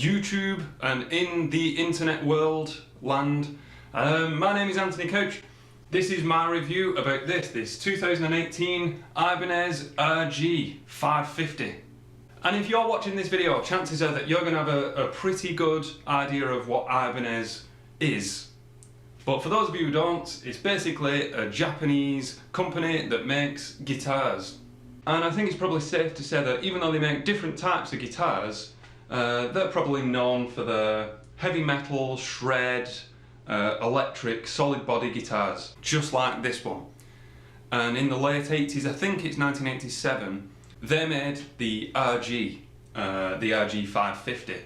YouTube and in the internet world land. My name is Anthony Couch. This is my review about this 2018 Ibanez RG550. And if you're watching this video, chances are that you're going to have a pretty good idea of what Ibanez is. But for those of you who don't, it's basically a Japanese company that makes guitars. And I think it's probably safe to say that even though they make different types of guitars, they're probably known for the heavy metal, shred, electric, solid body guitars, just like this one. And in the late 80s, I think it's 1987, they made the RG550.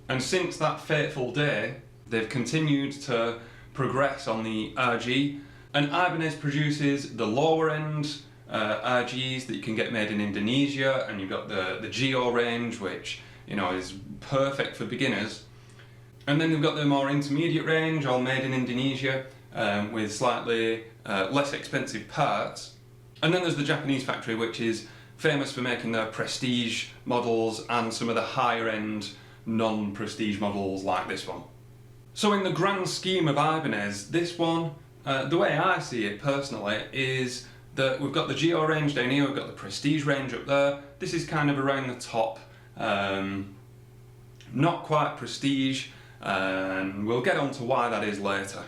And since that fateful day, they've continued to progress on the RG, and Ibanez produces the lower end RGs that you can get made in Indonesia, and you've got the Geo range, which is perfect for beginners. And then they've got the more intermediate range, all made in Indonesia, with slightly less expensive parts. And then there's the Japanese factory, which is famous for making their prestige models and some of the higher end non-prestige models like this one. So in the grand scheme of Ibanez, this one, the way I see it personally, is that we've got the Geo range down here, we've got the prestige range up there. This is kind of around the top, not quite prestige, and we'll get on to why that is later.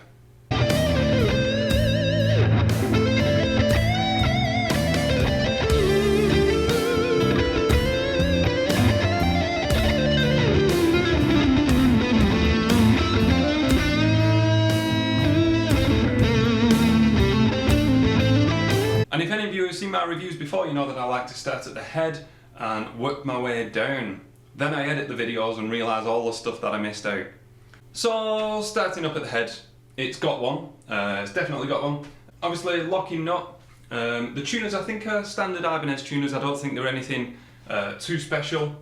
And if any of you have seen my reviews before, you know that I like to start at the head and work my way down. Then I edit the videos and realise all the stuff that I missed out. So, starting up at the head, it's got one. It's definitely got one. Obviously, locking nut. The tuners I think are standard Ibanez tuners. I don't think they're anything too special.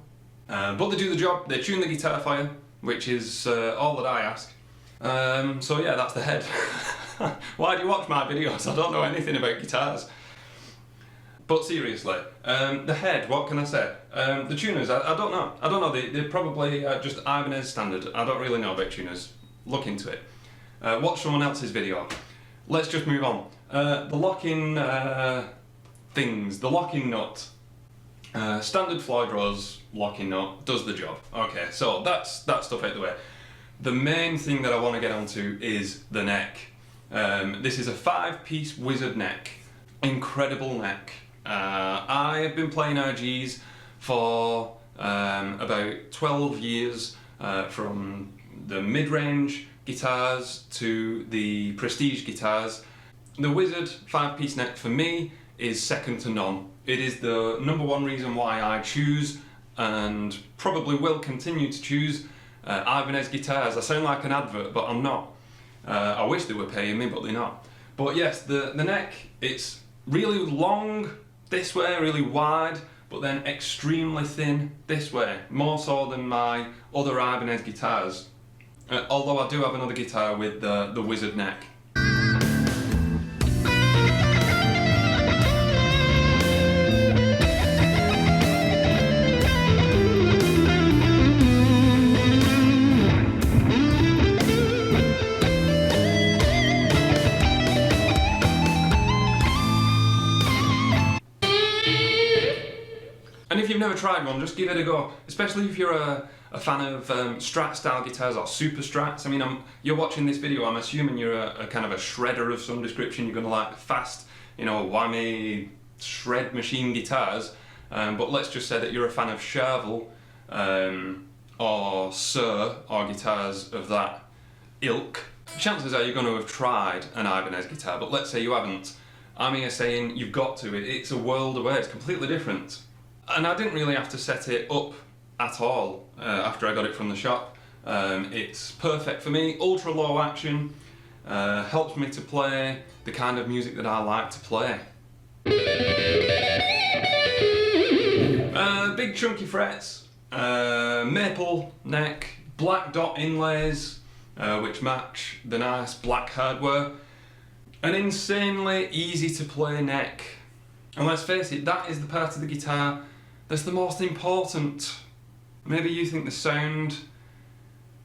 But they do the job. They tune the guitar for you, which is all that I ask. So yeah, that's the head. Why do you watch my videos? I don't know anything about guitars. But seriously, the head, what can I say? The tuners, I don't know. I don't know, they're probably just Ibanez standard. I don't really know about tuners. Look into it. Watch someone else's video. Let's just move on. The locking things, the locking nut. Standard Floyd Rose locking nut does the job. Okay, so that's that stuff out the way. The main thing that I want to get onto is the neck. This is a 5-piece wizard neck. Incredible neck. I have been playing RGs for about 12 years, from the mid-range guitars to the prestige guitars. The wizard 5-piece neck for me is second to none. It is the #1 reason why I choose, and probably will continue to choose, Ibanez guitars. I sound like an advert, but I'm not. I wish they were paying me, but they're not. But yes, the neck, it's really long this way, really wide, but then extremely thin this way, more so than my other Ibanez guitars. Although I do have another guitar with the wizard neck. And if you've never tried one, just give it a go. Especially if you're a fan of Strat style guitars or super Strats. I mean, you're watching this video, I'm assuming you're a kind of a shredder of some description. You're going to like fast, whammy shred machine guitars. But let's just say that you're a fan of Charvel or Sir or guitars of that ilk. Chances are you're going to have tried an Ibanez guitar, but let's say you haven't. I'm here saying you've got to. It's a world away. It's completely different. And I didn't really have to set it up at all after I got it from the shop. It's perfect for me, ultra low action, helps me to play the kind of music that I like to play. Big chunky frets, maple neck, black dot inlays which match the nice black hardware, an insanely easy to play neck. And let's face it, that is the part of the guitar that's the most important. Maybe you think the sound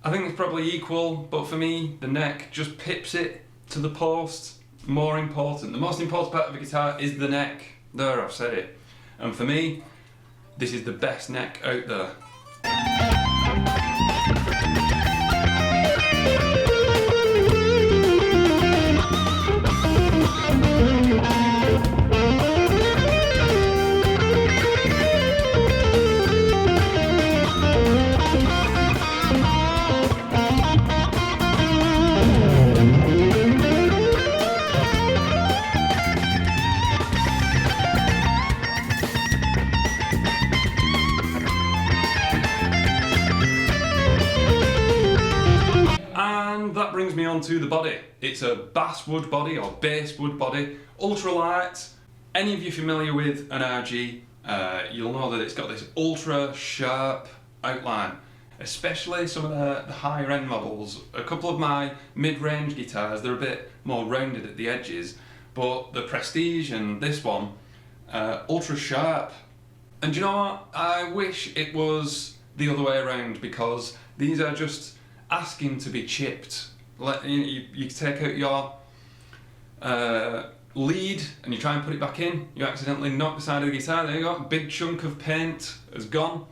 I think it's probably equal, but for me, the neck just pips it to the post. More important. The most important part of a guitar is the neck. There, I've said it. And for me, this is the best neck out there. And that brings me on to the body. It's a basswood body or basswood body, ultralight. Any of you familiar with an RG, you'll know that it's got this ultra sharp outline, especially some of the higher end models. A couple of my mid-range guitars, they're a bit more rounded at the edges, but the Prestige and this one, ultra sharp. And do you know what? I wish it was the other way around, because these are just asking to be chipped. You take out your lead and you try and put it back in, you accidentally knock the side of the guitar, there you go, a big chunk of paint has gone.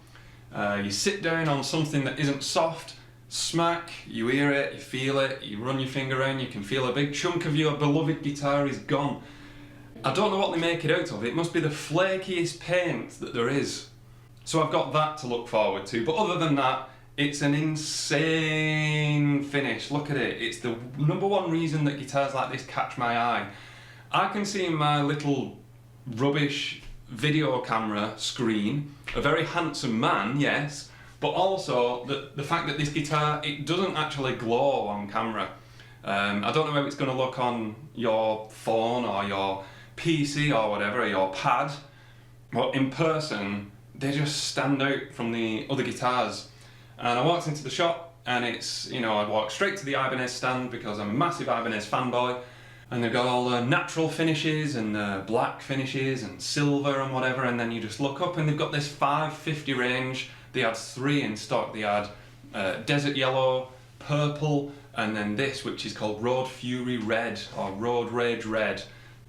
You sit down on something that isn't soft, smack, you hear it, you feel it, you run your finger around, you can feel a big chunk of your beloved guitar is gone. I don't know what they make it out of, it must be the flakiest paint that there is. So I've got that to look forward to, but other than that, it's an insane finish. Look at it. It's the number one reason that guitars like this catch my eye. I can see in my little rubbish video camera screen a very handsome man, yes, but also the fact that this guitar, it doesn't actually glow on camera. I don't know how it's going to look on your phone or your PC or whatever, or your pad, but in person, they just stand out from the other guitars. And I walked into the shop and it's, you know, I'd walk straight to the Ibanez stand because I'm a massive Ibanez fanboy, and they've got all the natural finishes and the black finishes and silver and whatever, and then you just look up and they've got this 550 range. They had 3 in stock. They had desert yellow, purple, and then this, which is called Road Fury Red or Road Rage Red.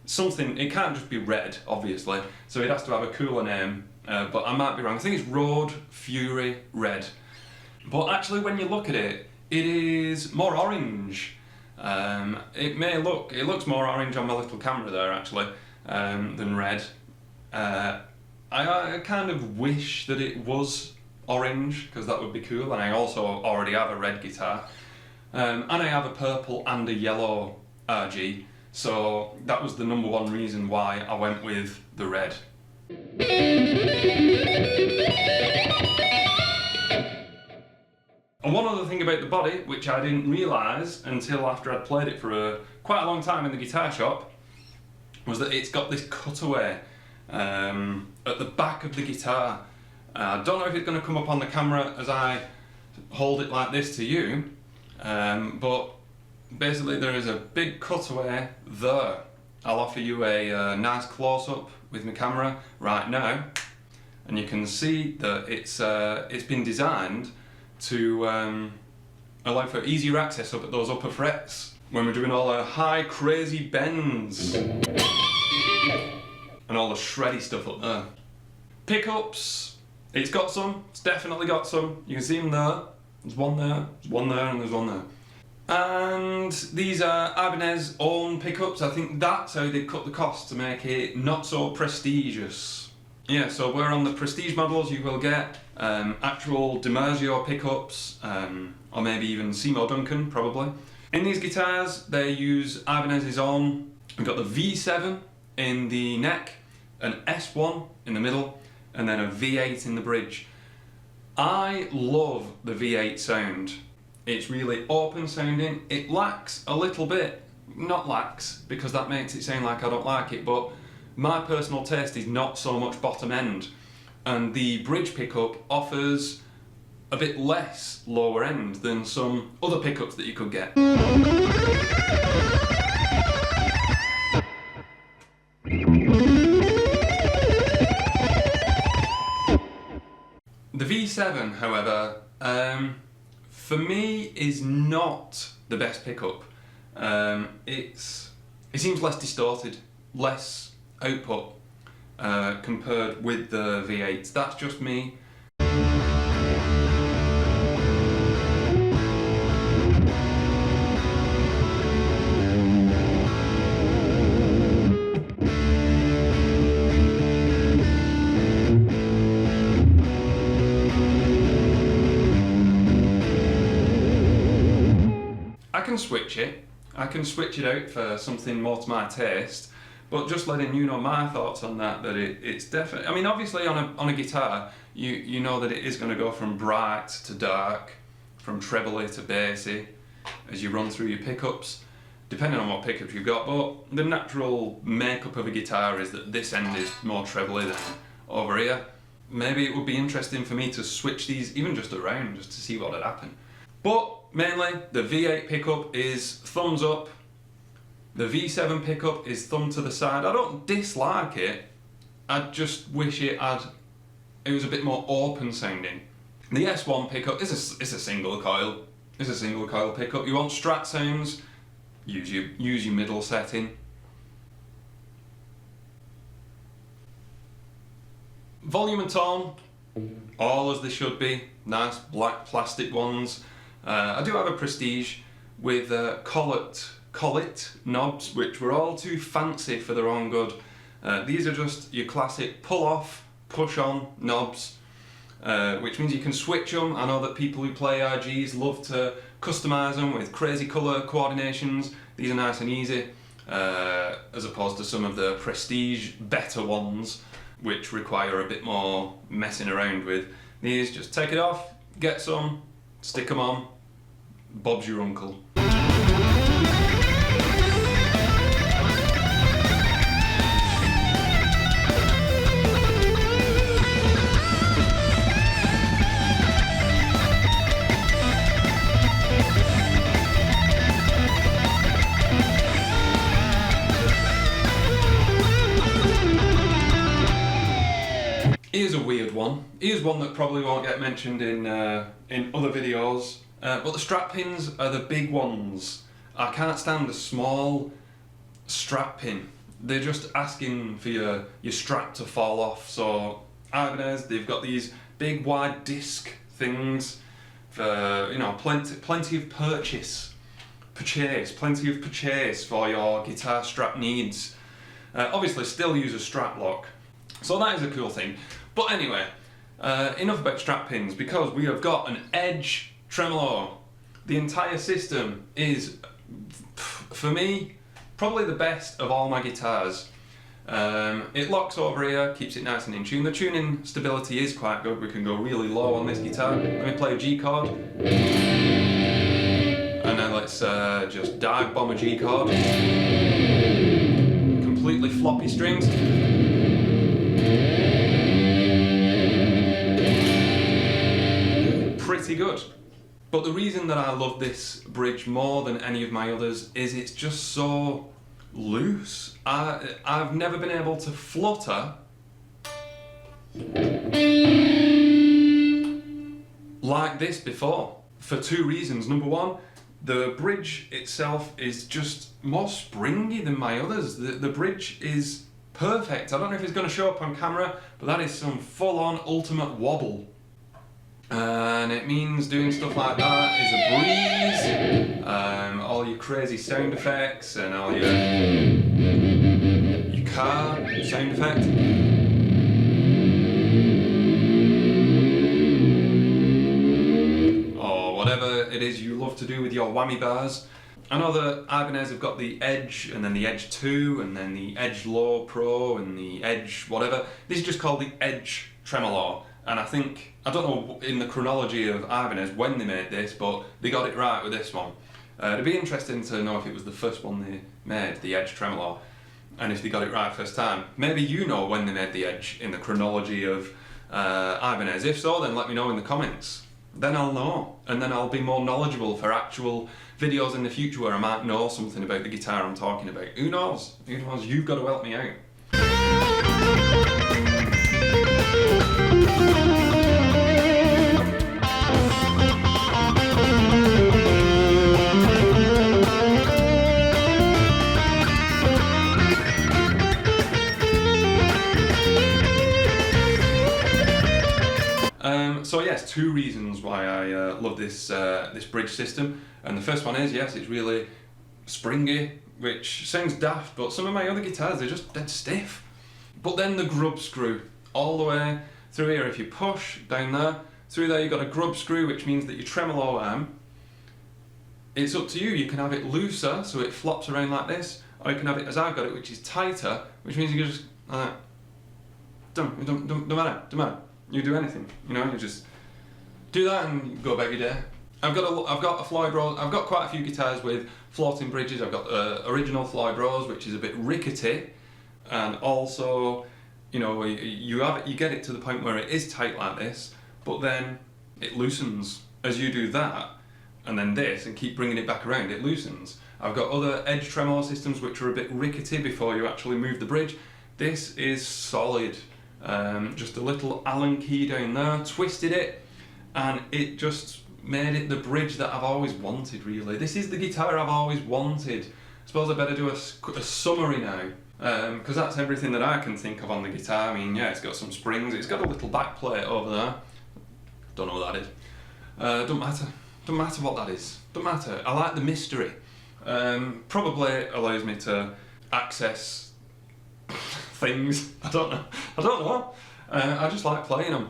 Something, it can't just be red, obviously, so it has to have a cooler name, but I might be wrong. I think it's Road Fury Red. But actually, when you look at it, it is more orange. It looks more orange on my little camera there actually, than red. I kind of wish that it was orange, because that would be cool, and I also already have a red guitar. And I have a purple and a yellow RG, so that was the number one reason why I went with the red. And one other thing about the body, which I didn't realise until after I'd played it for quite a long time in the guitar shop, was that it's got this cutaway at the back of the guitar. I don't know if it's going to come up on the camera as I hold it like this to you, but basically there is a big cutaway there. I'll offer you a nice close-up with my camera right now, and you can see that it's been designed to allow for easier access up at those upper frets when we're doing all the high crazy bends and all the shreddy stuff up there. Pickups, it's got some, it's definitely got some. You can see them there, there's one there, there's one there, and there's one there. And these are Ibanez own pickups. I think that's how they cut the cost to make it not so prestigious. Yeah, so where on the Prestige models you will get actual DiMarzio pickups, or maybe even Seymour Duncan, probably. In these guitars, they use Ibanez's own. We've got the V7 in the neck, an S1 in the middle, and then a V8 in the bridge. I love the V8 sound. It's really open sounding. It lacks a little bit, not lacks, because that makes it sound like I don't like it, but my personal taste is not so much bottom end, and the bridge pickup offers a bit less lower end than some other pickups that you could get. The V7, however, for me, is not the best pickup. It seems less distorted, less output compared with the V8s. That's just me. I can switch it out for something more to my taste, but just letting you know my thoughts on that, that it's definitely, I mean, obviously on a guitar, you know that it is going to go from bright to dark, from treble to bassy, as you run through your pickups, depending on what pickups you've got, but the natural makeup of a guitar is that this end is more treble than over here. Maybe it would be interesting for me to switch these even just around, just to see what would happen. But mainly, the V8 pickup is thumbs up, the V7 pickup is thumb to the side. I don't dislike it, I just wish it was a bit more open sounding. The S1 pickup is a single coil. It's a single coil pickup. You want Strat sounds, use your middle setting. Volume and tone, all as they should be. Nice black plastic ones. I do have a Prestige with collet knobs, which were all too fancy for their own good. These are just your classic pull off, push on knobs, which means you can switch them. I know that people who play RGs love to customise them with crazy colour coordinations. These are nice and easy, as opposed to some of the Prestige better ones, which require a bit more messing around with. These, just take it off, get some, stick them on, Bob's your uncle. Here's a weird one. Here's one that probably won't get mentioned in other videos. But the strap pins are the big ones. I can't stand the small strap pin. They're just asking for your strap to fall off. So Ibanez, they've got these big wide disc things for, you know, plenty of purchase for your guitar strap needs. Obviously still use a strap lock. So that is a cool thing. But anyway, enough about strap pins, because we have got an Edge Tremolo. The entire system is, for me, probably the best of all my guitars. It locks over here, keeps it nice and in tune. The tuning stability is quite good. We can go really low on this guitar. Let me play a G chord. And then let's just dive bomb a G chord. Completely floppy strings. Pretty good. But the reason that I love this bridge more than any of my others is it's just so loose. I've never been able to flutter like this before, for two reasons. Number one, the bridge itself is just more springy than my others. The bridge is perfect. I don't know if it's going to show up on camera, but that is some full-on ultimate wobble. And it means doing stuff like that is a breeze. All your crazy sound effects and all your car sound effect. Or whatever it is you love to do with your whammy bars. I know that Ibanez have got the Edge, and then the Edge 2, and then the Edge Low Pro, and the Edge whatever. This is just called the Edge Tremolo. And I think, I don't know in the chronology of Ibanez when they made this, but they got it right with this one. It'd be interesting to know if it was the first one they made, the Edge Tremolo, and if they got it right first time. Maybe you know when they made the Edge in the chronology of Ibanez. If so, then let me know in the comments. Then I'll know, and then I'll be more knowledgeable for actual videos in the future where I might know something about the guitar I'm talking about. Who knows? Who knows? You've got to help me out. there's two reasons why I love this this bridge system, and the first one is, yes, it's really springy, which sounds daft, but some of my other guitars, they're just dead stiff. But then the grub screw, all the way through here, if you push down there, through there you've got a grub screw, which means that your tremolo arm, it's up to you. You can have it looser, so it flops around like this, or you can have it as I've got it, which is tighter, which means you can just, don't matter. You do anything, you know, you just do that and go about your day. I've got a Floyd Rose. I've got quite a few guitars with floating bridges. I've got original Floyd Rose, which is a bit rickety, and also, you know, you get it to the point where it is tight like this, but then it loosens as you do that, and then this, and keep bringing it back around. It loosens. I've got other edge tremolo systems which are a bit rickety before you actually move the bridge. This is solid. Just a little Allen key down there, twisted it, and it just made it the bridge that I've always wanted, really. This is the guitar I've always wanted. I suppose I better do a summary now, because that's everything that I can think of on the guitar. I mean, yeah, it's got some springs, it's got a little back plate over there. Don't know what that is. Don't matter what that is. Don't matter. I like the mystery. Probably allows me to access things. I don't know. I just like playing them.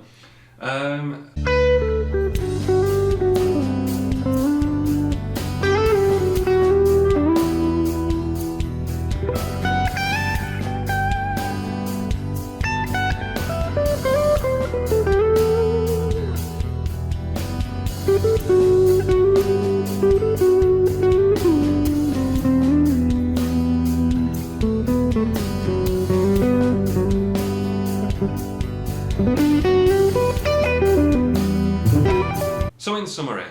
So in summary,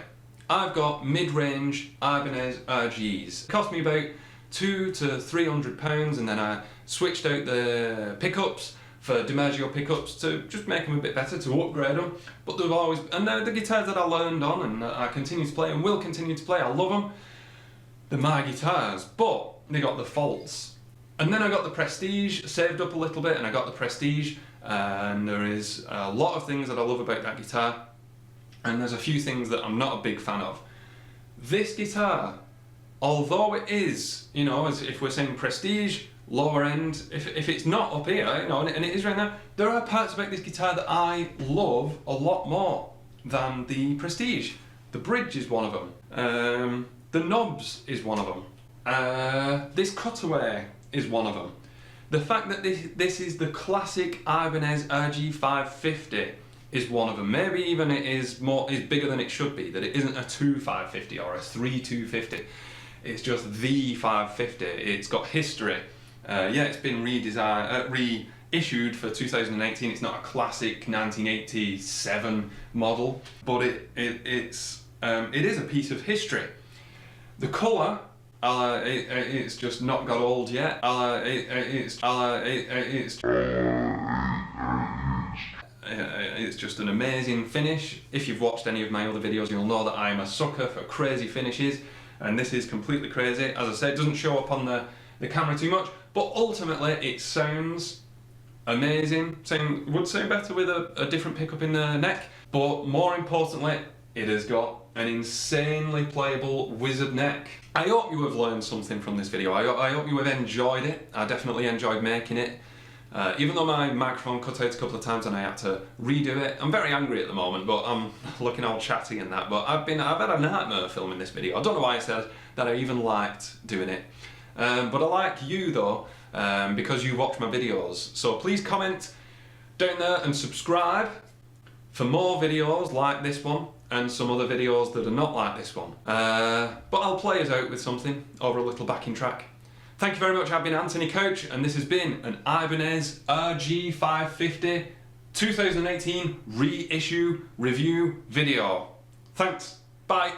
I've got mid-range Ibanez RGs. It cost me about £200 to £300, and then I switched out the pickups for DiMaggio pickups to just make them a bit better, to upgrade them. But they've always, and they're the guitars that I learned on and I continue to play and will continue to play. I love them. They're my guitars, but they got the faults. And then I got the Prestige, saved up a little bit, and I got the Prestige, and there is a lot of things that I love about that guitar, and there's a few things that I'm not a big fan of. This guitar, although it is, you know, as if we're saying Prestige, lower end, if it's not up here, you know, and it is right now, there are parts about this guitar that I love a lot more than the Prestige. The bridge is one of them. The knobs is one of them. This cutaway is one of them. The fact that this is the classic Ibanez RG550 is one of them. Maybe even it is bigger than it should be, that it isn't a 2550 or a 3250. It's just the 550. It's got history. Yeah, it's been reissued for 2018. It's not a classic 1987 model, but it is a piece of history. The colour, it's just not got old yet. It's just an amazing finish. If you've watched any of my other videos, you'll know that I'm a sucker for crazy finishes, and this is completely crazy. As I said, it doesn't show up on the camera too much, but ultimately it sounds amazing. Would sound better with a different pickup in the neck, but more importantly, it has got an insanely playable wizard neck. I hope you have learned something from this video. I hope you have enjoyed it. I definitely enjoyed making it. Even though my microphone cut out a couple of times and I had to redo it. I'm very angry at the moment, but I'm looking all chatty and that, but I've had a nightmare filming this video. I don't know why I said that I even liked doing it. But I like you though, because you watch my videos. So please comment down there and subscribe for more videos like this one and some other videos that are not like this one. But I'll play us out with something over a little backing track. Thank you very much. I've been Anthony Couch, and this has been an Ibanez RG550 2018 reissue review video. Thanks. Bye.